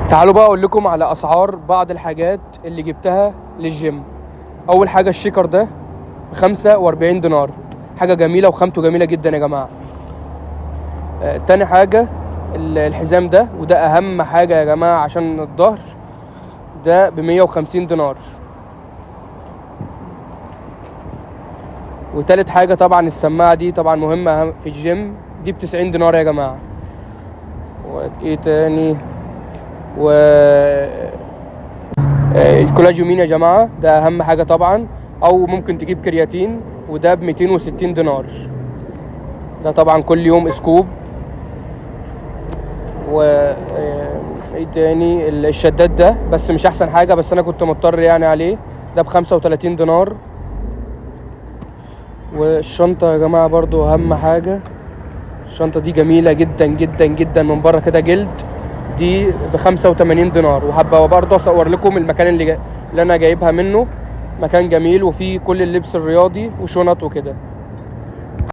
تعالوا بقى اقول لكم على اسعار بعض الحاجات اللي جبتها للجيم. اول حاجه الشيكر ده ب45 دينار، حاجه جميله وخامته جميله جدا يا جماعه. تاني حاجه الحزام ده، وده اهم حاجه يا جماعه عشان الظهر، ده ب150 دينار. وتالت حاجه طبعا السماعه دي طبعا مهمه في الجيم، دي ب90 دينار يا جماعه. وايه تاني؟ و الكولاجيومين يا جماعه، ده اهم حاجه طبعا، او ممكن تجيب كرياتين، وده ب260 دينار. ده طبعا كل يوم اسكوب. و ايه تاني؟ الشداد ده بس مش احسن حاجه، بس انا كنت مضطر يعني عليه، ده ب35 دينار. والشنطه يا جماعه برضو اهم حاجه، الشنطه دي جميله جدا جدا جدا، من بره كده جلد، دي ب85 دينار. وهبقى برضه اصور لكم المكان اللي انا جايبها منه، مكان جميل وفيه كل اللبس الرياضي وشنط وكده.